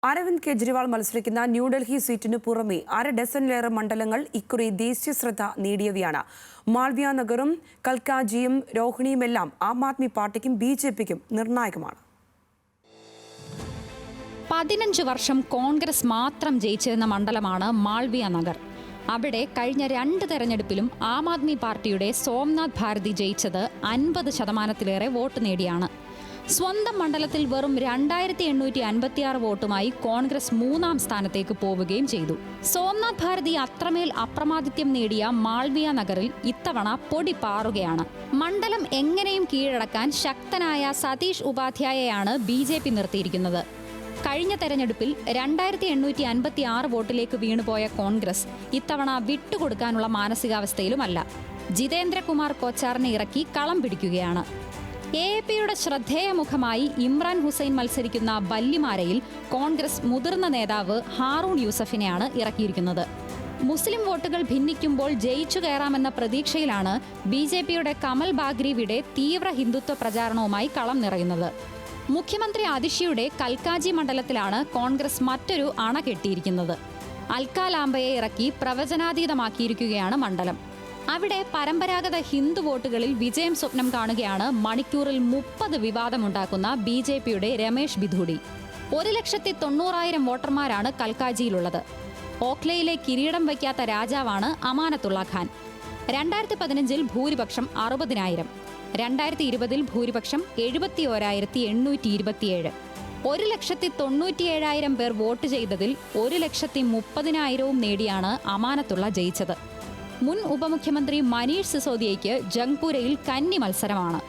അരവിന്ദ് കെജ്രിവാൾ മത്സരിക്കുന്ന ന്യൂഡൽഹി സീറ്റിനു പുറമെ 1/2 ഡസനിലേറെ മണ്ഡലങ്ങൾ ഇക്കുറി ദേശീയ ശ്രദ്ധ നേടിയവയാണ്. മാൾവിയ നഗറും കൽക്കാജിയും രോഹിണിയുമെല്ലാം ആം ആദ്മി പാർട്ടിക്കും BJPക്കും നിർണായകമാണ്. 15 വർഷം കോൺഗ്രസ് മാത്രം ജയിച്ചിരുന്ന മണ്ഡലമാണ് മാൾവിയ നഗർ. അവിടെ കഴിഞ്ഞ 2 തെരഞ്ഞെടുപ്പിലും ആം ആദ്മി പാർട്ടിയുടെ സോംനാഥ് ഭാരതി ജയിച്ചത് 50%-ലേറെ വോട്ട് നേടിയാണ്. സ്വന്തം മണ്ഡലത്തിൽ വെറും 2856 വോട്ടുമായി കോൺഗ്രസ് 3ാം സ്ഥാനത്തേക്ക് പോവുകയും ചെയ്തു. സോംനാഥ് ഭാരതി അത്രമേൽ അപ്രമാദിത്യം നേടിയ മാൾവിയ നഗറിൽ ഇത്തവണ പൊടി പാറുകയാണ്. മണ്ഡലം എങ്ങനെയും കീഴടക്കാൻ ശക്തനായ സതീഷ് ഉപാധ്യായയാണ് BJP നിർത്തിയിരിക്കുന്നത്. കഴിഞ്ഞ തെരഞ്ഞെടുപ്പിൽ 2856 വോട്ടിലേക്ക് വീണുപോയ കോൺഗ്രസ് ഇത്തവണ വിട്ടുകൊടുക്കാനുള്ള മാനസികാവസ്ഥയിലുമല്ല. ജിതേന്ദ്രകുമാർ കൊച്ചാറിനെ ഇറക്കി കളം പിടിക്കുകയാണ്. AAPയുടെ ശ്രദ്ധേയ മുഖമായി ഇമ്രാൻ ഹുസൈൻ മത്സരിക്കുന്ന ബല്ലിമാരയിൽ കോൺഗ്രസ് മുതിർന്ന നേതാവ് ഹാറൂൺ യൂസഫിനെയാണ് ഇറക്കിയിരിക്കുന്നത്. മുസ്ലിം വോട്ടുകൾ ഭിന്നിക്കുമ്പോൾ ജയിച്ചു കയറാമെന്ന പ്രതീക്ഷയിലാണ് BJPയുടെ കമൽ ബാഗ്രീവിയുടെ തീവ്ര ഹിന്ദുത്വ പ്രചാരണവുമായി കളം നിറയുന്നത്. മുഖ്യമന്ത്രി അതിഷിയുടെ കൽക്കാജി മണ്ഡലത്തിലാണ് കോൺഗ്രസ് മറ്റൊരു അണ കെട്ടിയിരിക്കുന്നത്. അൽക്കാലാംബയെ ഇറക്കി പ്രവചനാതീതമാക്കിയിരിക്കുകയാണ് മണ്ഡലം. അവിടെ പരമ്പരാഗത ഹിന്ദു വോട്ടുകളിൽ വിജയം സ്വപ്നം കാണുകയാണ് മണിക്കൂറിൽ 30 വിവാദമുണ്ടാക്കുന്ന BJPയുടെ രമേശ് ബിധൂടി. 1,90,000 വോട്ടർമാരാണ് കൽക്കാജിയിലുള്ളത്. ഓഖ്ലയിലെ കിരീടം വയ്ക്കാത്ത രാജാവാണ് അമാനത്തുള്ള ഖാൻ. 2015 ഭൂരിപക്ഷം 60,000, 2020 ഭൂരിപക്ഷം 71,827. 1,97,000 പേർ വോട്ട് ചെയ്തതിൽ 1,30,000 നേടിയാണ് അമാനത്തുള്ള ജയിച്ചത്. മുൻ ഉപമുഖ്യമന്ത്രി മനീഷ് സിസോദിയയ്ക്ക് ജംഗ്പൂരയിൽ കന്നി മത്സരമാണ്.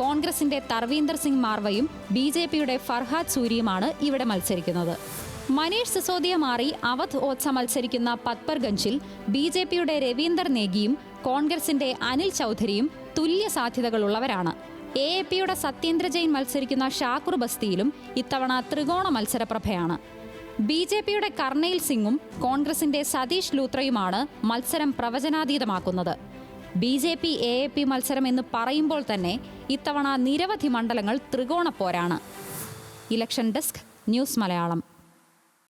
കോൺഗ്രസിന്റെ തർവീന്ദർ സിംഗ് മാർവയും BJPയുടെ ഫർഹാദ് സൂരിയുമാണ് ഇവിടെ മത്സരിക്കുന്നത്. മനീഷ് സിസോദിയ മാറി അവധ് ഓത്സ മത്സരിക്കുന്ന പത്പർഗഞ്ചിൽ BJPയുടെ രവീന്ദർ നേഗിയും കോൺഗ്രസിന്റെ അനിൽ ചൗധരിയും തുല്യ സാധ്യതകളുള്ളവരാണ്. AAPയുടെ സത്യേന്ദ്ര ജെയിൻ മത്സരിക്കുന്ന ഷാക്കുർ ബസ്തിയിലും ഇത്തവണ ത്രികോണ മത്സരപ്രഭയാണ്. BJPയുടെ കർണയിൽ സിംഗും കോൺഗ്രസിന്റെ സതീഷ് ലൂത്രയുമാണ് മത്സരം പ്രവചനാതീതമാക്കുന്നത്. BJP AAP മത്സരം എന്ന് പറയുമ്പോൾ തന്നെ ഇത്തവണ നിരവധി മണ്ഡലങ്ങൾ ത്രികോണ പോരാണ്. Election desk, news Malayalam.